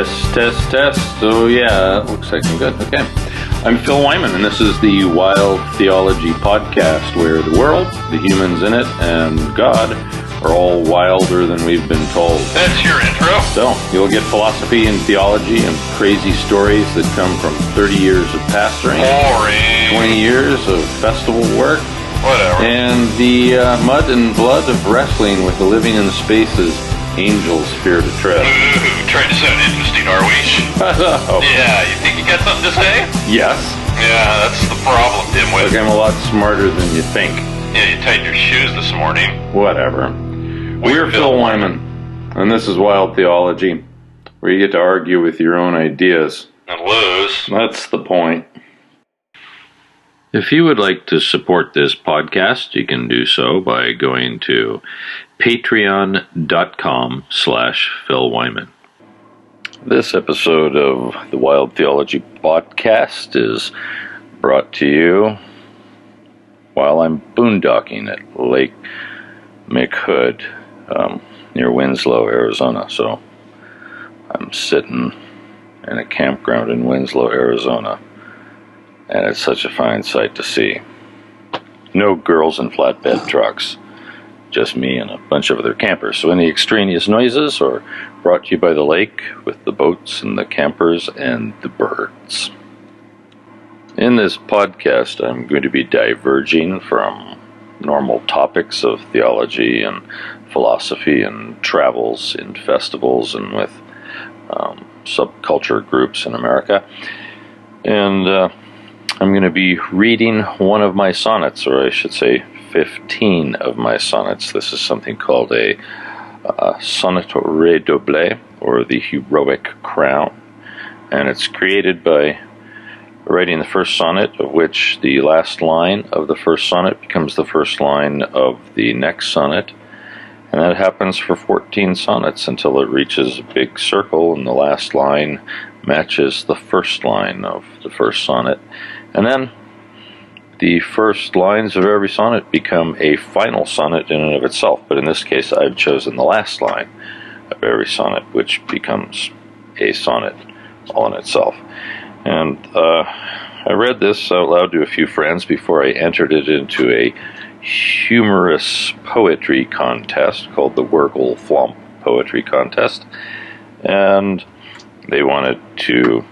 Test. Oh yeah, looks like I'm good. Okay. I'm Phil Wyman, and this is the Wild Theology podcast, where the world, the humans in it, and God are all wilder than we've been told. That's your intro? So, you'll get philosophy and theology and crazy stories that come from 30 years of pastoring. Boring. 20 years of festival work. Whatever. And the mud and blood of wrestling with the living in spaces angels fear to tread. Ooh, trying to sound interesting, are we? Oh. Yeah, you think you got something to say? Yes. Yeah, that's the problem, dimwit. Look, I'm a lot smarter than you think. Yeah, you tightened your shoes this morning. Whatever. We're Phil Wyman, and this is Wild Theology, where you get to argue with your own ideas. And lose. That's the point. If you would like to support this podcast, you can do so by going to patreon.com/Phil Wyman. This episode of the Wild Theology podcast is brought to you while I'm boondocking at Lake McHood near Winslow, Arizona. So I'm sitting in a campground in Winslow, Arizona, and it's such a fine sight to see. No girls in flatbed trucks, just me and a bunch of other campers. So any extraneous noises are brought to you by the lake with the boats and the campers and the birds. In this podcast, I'm going to be diverging from normal topics of theology and philosophy and travels in festivals and with subculture groups in America. And I'm going to be reading one of my sonnets, or I should say 15 of my sonnets. This is something called a Sonnet Redoublé, or the heroic crown. And it's created by writing the first sonnet, of which the last line of the first sonnet becomes the first line of the next sonnet. And that happens for 14 sonnets until it reaches a big circle and the last line matches the first line of the first sonnet. And then the first lines of every sonnet become a final sonnet in and of itself. But in this case, I've chosen the last line of every sonnet, which becomes a sonnet all in itself. And I read this out loud to a few friends before I entered it into a humorous poetry contest called the Wurgle Flump Poetry Contest. And they wanted to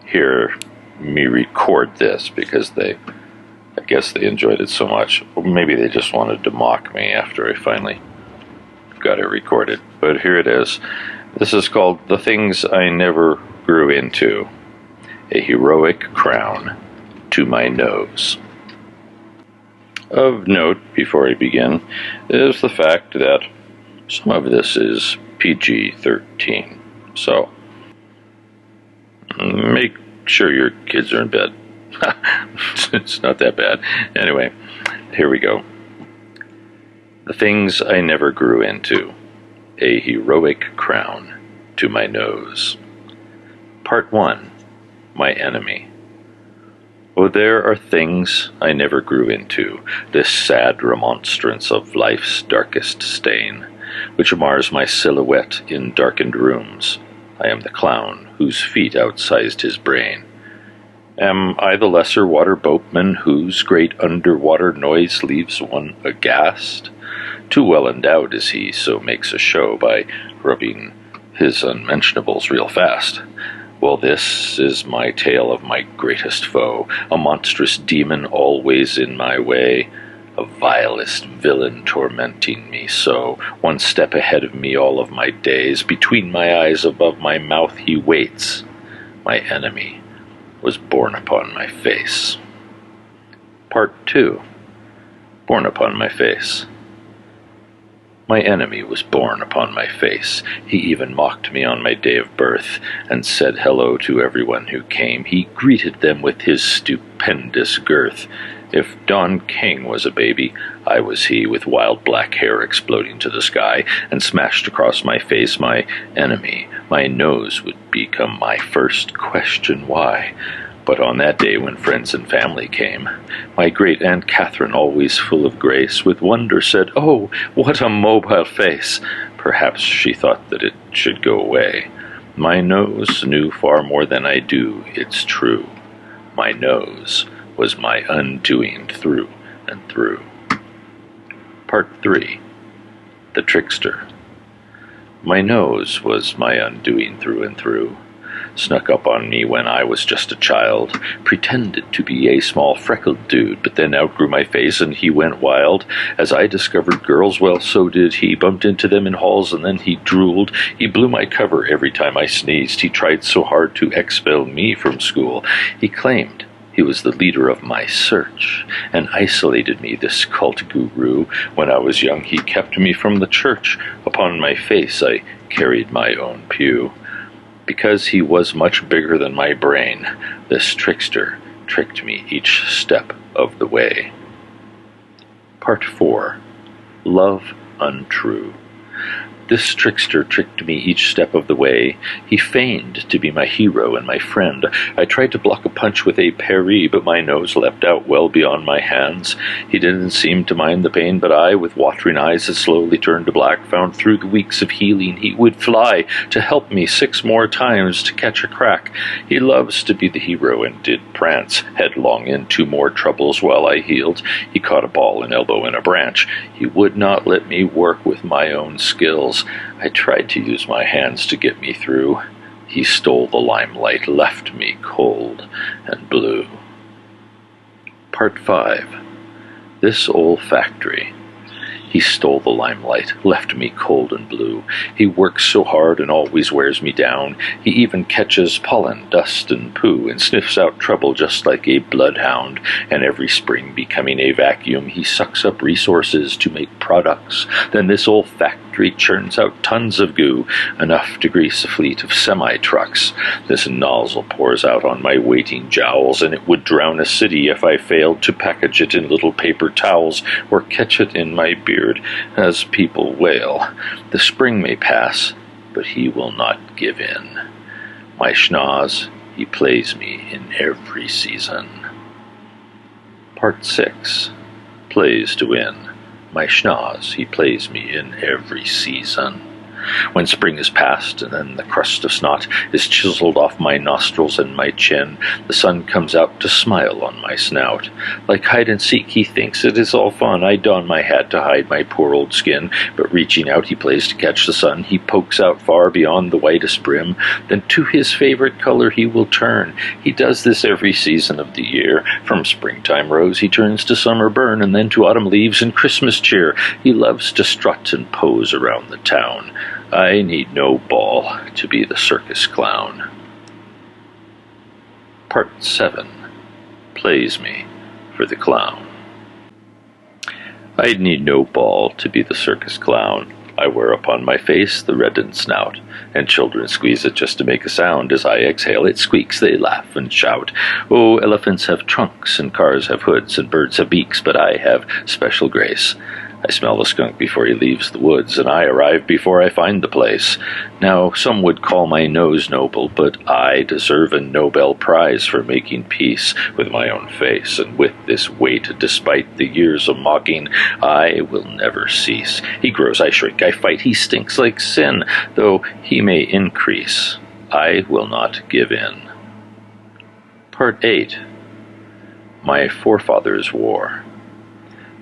hear me record this because I guess they enjoyed it so much. Or maybe they just wanted to mock me after I finally got it recorded. But here it is. This is called The Things I Never Grew Into, a Heroic Crown to My Nose. Of note, before I begin, is the fact that some of this is PG-13. So, make sure your kids are in bed. It's not that bad. Anyway, here we go. The Things I Never Grew Into, a Heroic Crown to My Nose. Part 1. My Enemy. Oh, there are things I never grew into, this sad remonstrance of life's darkest stain, which mars my silhouette in darkened rooms. I am the clown whose feet outsized his brain. Am I the lesser water boatman whose great underwater noise leaves one aghast? Too well endowed is he, so makes a show by rubbing his unmentionables real fast. Well, this is my tale of my greatest foe, a monstrous demon always in my way, a vilest villain tormenting me so, one step ahead of me all of my days, between my eyes above my mouth he waits. My enemy was born upon my face. Part 2. Born upon my face. My enemy was born upon my face. He even mocked me on my day of birth, and said hello to everyone who came. He greeted them with his stupendous girth. If Don King was a baby, I was he, with wild black hair exploding to the sky, and smashed across my face my enemy. My nose would become my first question why. But on that day when friends and family came, my great-aunt Catherine, always full of grace, with wonder said, "Oh, what a mobile face!" Perhaps she thought that it should go away. My nose knew far more than I do, it's true. My nose was my undoing through and through. Part 3. The Trickster. My nose was my undoing through and through. Snuck up on me when I was just a child, pretended to be a small freckled dude, but then outgrew my face and he went wild. As I discovered girls, well, so did he. Bumped into them in halls and then he drooled. He blew my cover every time I sneezed. He tried so hard to expel me from school. He claimed he was the leader of my search, and isolated me, this cult guru. When I was young, he kept me from the church. Upon my face I carried my own pew. Because he was much bigger than my brain, this trickster tricked me each step of the way. Part 4. Love Untrue. This trickster tricked me each step of the way. He feigned to be my hero and my friend. I tried to block a punch with a parry, but my nose leapt out well beyond my hands. He didn't seem to mind the pain, but I, with watering eyes that slowly turned to black, found through the weeks of healing he would fly to help me 6 more times to catch a crack. He loves to be the hero and did prance headlong into more troubles while I healed. He caught a ball, an elbow, and a branch. He would not let me work with my own skills. I tried to use my hands to get me through. He stole the limelight, left me cold and blue. Part 5. This olfactory. He stole the limelight, left me cold and blue. He works so hard and always wears me down. He even catches pollen, dust, and poo, and sniffs out trouble just like a bloodhound. And every spring, becoming a vacuum, he sucks up resources to make products. Then this olfactory churns out tons of goo, enough to grease a fleet of semi-trucks. This nozzle pours out on my waiting jowls, and it would drown a city if I failed to package it in little paper towels or catch it in my beard as people wail. The spring may pass, but he will not give in. My schnoz, he plays me in every season. Part 6. Plays to win. My schnoz, he plays me in every season. When spring is past, and then the crust of snot is chiseled off my nostrils and my chin, the sun comes out to smile on my snout. Like hide and seek, he thinks it is all fun. I don my hat to hide my poor old skin, but reaching out he plays to catch the sun. He pokes out far beyond the whitest brim, then to his favorite color he will turn. He does this every season of the year. From springtime rose he turns to summer burn, and then to autumn leaves and Christmas cheer. He loves to strut and pose around the town. I need no ball to be the circus clown. Part 7. Plays me for the clown. I'd need no ball to be the circus clown. I wear upon my face the reddened snout, and children squeeze it just to make a sound. As I exhale, it squeaks, they laugh and shout. Oh, elephants have trunks, and cars have hoods, and birds have beaks, but I have special grace. I smell the skunk before he leaves the woods, and I arrive before I find the place. Now, some would call my nose noble, but I deserve a Nobel Prize for making peace with my own face, and with this weight, despite the years of mocking, I will never cease. He grows, I shrink, I fight, he stinks like sin, though he may increase, I will not give in. Part 8. My forefathers' war.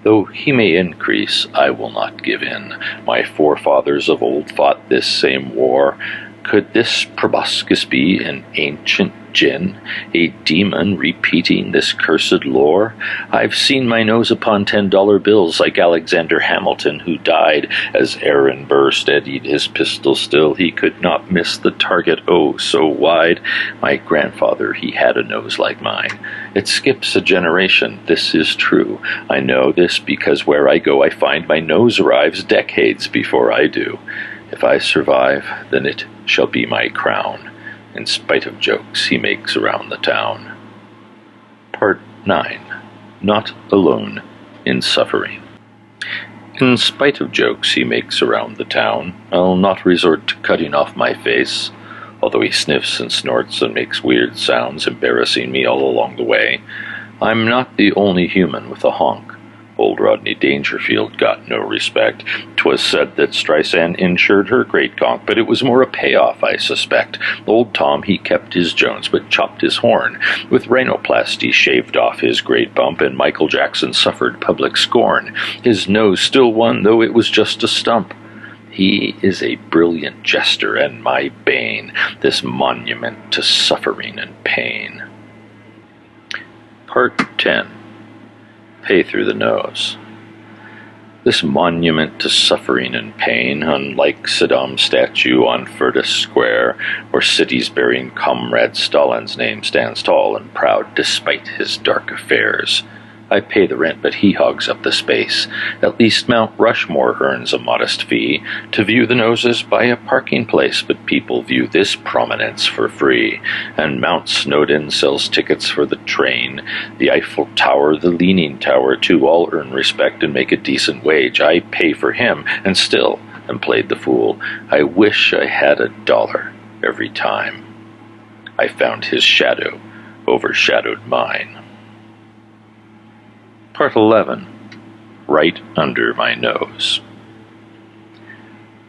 Though he may increase, I will not give in. My forefathers of old fought this same war. Could this proboscis be an ancient jinn, a demon repeating this cursed lore? I've seen my nose upon $10 bills, like Alexander Hamilton, who died as Aaron Burr steadied his pistol still. He could not miss the target, oh, so wide. My grandfather, he had a nose like mine. It skips a generation, this is true. I know this because where I go I find my nose arrives decades before I do. If I survive, then it shall be my crown, in spite of jokes he makes around the town. Part 9. Not alone in suffering. In spite of jokes he makes around the town, I'll not resort to cutting off my face, although he sniffs and snorts and makes weird sounds, embarrassing me all along the way. I'm not the only human with a honk. Old Rodney Dangerfield got no respect. 'Twas said that Streisand insured her great conch, but it was more a payoff, I suspect. Old Tom, he kept his Jones, but chopped his horn. With rhinoplasty shaved off his great bump, and Michael Jackson suffered public scorn. His nose still won, though it was just a stump. He is a brilliant jester and my bane, this monument to suffering and pain. Part 10. Pay through the nose. This monument to suffering and pain, unlike Saddam's statue on Firdas Square, where cities bearing Comrade Stalin's name stands tall and proud despite his dark affairs. I pay the rent, but he hogs up the space. At least Mount Rushmore earns a modest fee. To view the noses, buy a parking place, but people view this prominence for free. And Mount Snowdon sells tickets for the train. The Eiffel Tower, the Leaning Tower, too, all earn respect and make a decent wage. I pay for him, and still am played the fool. I wish I had $1 every time I found his shadow overshadowed mine. Part 11. Right under my nose.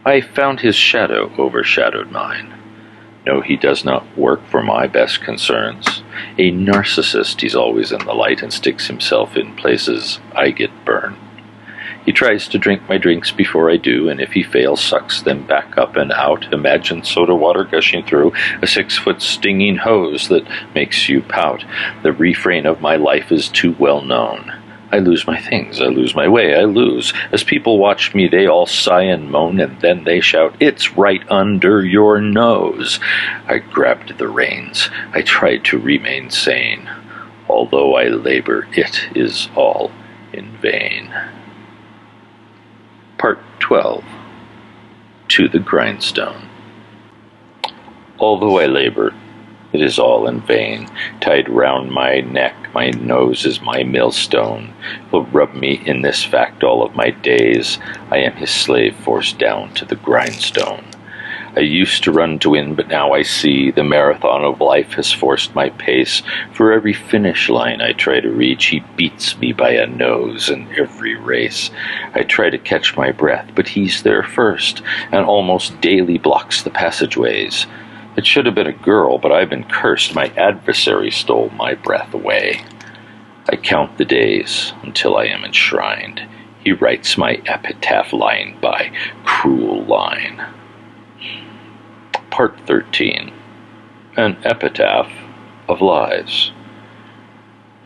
I found his shadow overshadowed mine. No, he does not work for my best concerns. A narcissist, he's always in the light and sticks himself in places I get burned. He tries to drink my drinks before I do, and if he fails, sucks them back up and out. Imagine soda water gushing through a 6-foot stinging hose that makes you pout. The refrain of my life is too well known. I lose my things, I lose my way, I lose. As people watch me, they all sigh and moan, and then they shout, "It's right under your nose." I grabbed the reins. I tried to remain sane. Although I labor, it is all in vain. Part 12. To the grindstone. Although I labor, it is all in vain. Tied round my neck, my nose is my millstone. He'll rub me in this fact all of my days. I am his slave forced down to the grindstone. I used to run to win, but now I see the marathon of life has forced my pace. For every finish line I try to reach, he beats me by a nose in every race. I try to catch my breath, but he's there first, and almost daily blocks the passageways. It should have been a girl, but I've been cursed. My adversary stole my breath away. I count the days until I am enshrined. He writes my epitaph line by cruel line. Part 13. An epitaph of lies.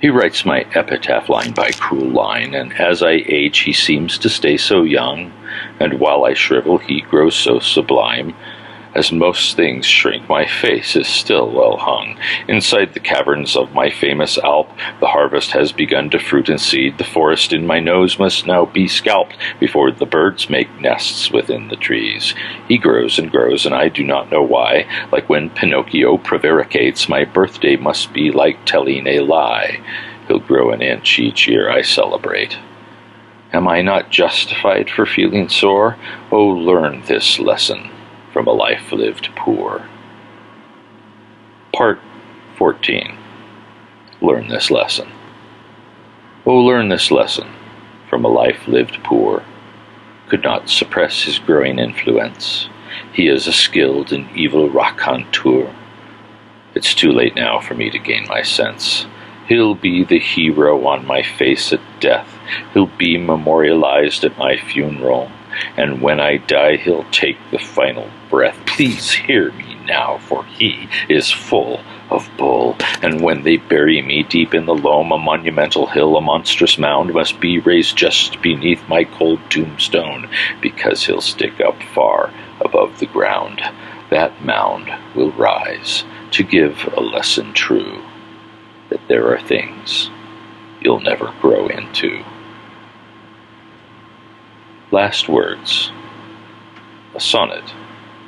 He writes my epitaph line by cruel line, and as I age he seems to stay so young, and while I shrivel he grows so sublime. As most things shrink, my face is still well hung. Inside the caverns of my famous Alp, the harvest has begun to fruit and seed. The forest in my nose must now be scalped before the birds make nests within the trees. He grows, and I do not know why. Like when Pinocchio prevaricates, my birthday must be like telling a lie. He'll grow an inch each year I celebrate. Am I not justified for feeling sore? Oh, learn this lesson from a life lived poor. Part 14. Learn this lesson. Oh, learn this lesson from a life lived poor. Could not suppress his growing influence. He is a skilled and evil raconteur. It's too late now for me to gain my sense. He'll be the hero on my face at death. He'll be memorialized at my funeral. And when I die, he'll take the final breath. Please hear me now, for he is full of bull. And when they bury me deep in the loam, a monumental hill, a monstrous mound, must be raised just beneath my cold tombstone, because he'll stick up far above the ground. That mound will rise to give a lesson true, that there are things you'll never grow into. Last words. A sonnet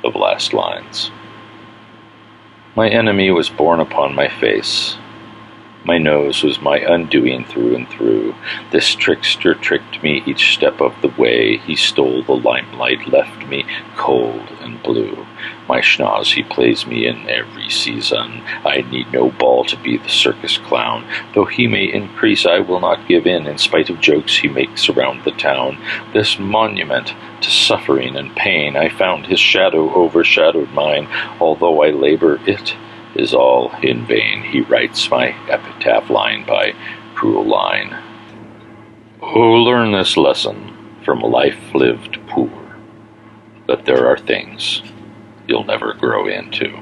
of last lines. My enemy was born upon my face. My nose was my undoing through and through. This trickster tricked me each step of the way. He stole the limelight, left me cold and blue. My schnoz he plays me in every season. I need no ball to be the circus clown. Though he may increase, I will not give in spite of jokes he makes around the town. This monument to suffering and pain, I found his shadow overshadowed mine. Although I labor, it is all in vain. He writes my epitaph line by cruel line. Oh, learn this lesson from a life lived poor, that there are things you'll never grow into.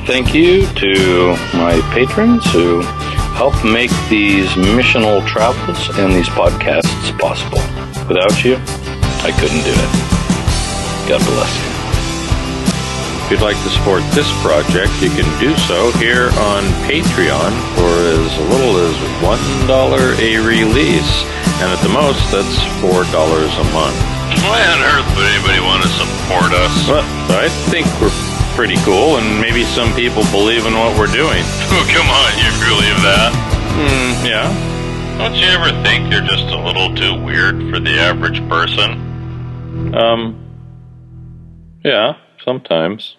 Thank you to my patrons who help make these missional travels and these podcasts possible. Without you, I couldn't do it. God bless you. If you'd like to support this project, you can do so here on Patreon for as little as $1 a release, and at the most, that's $4 a month. Why on earth would anybody want to support us? Well, I think we're pretty cool, and maybe some people believe in what we're doing. Oh, come on, you believe that? Yeah. Don't you ever think you're just a little too weird for the average person? Yeah, sometimes.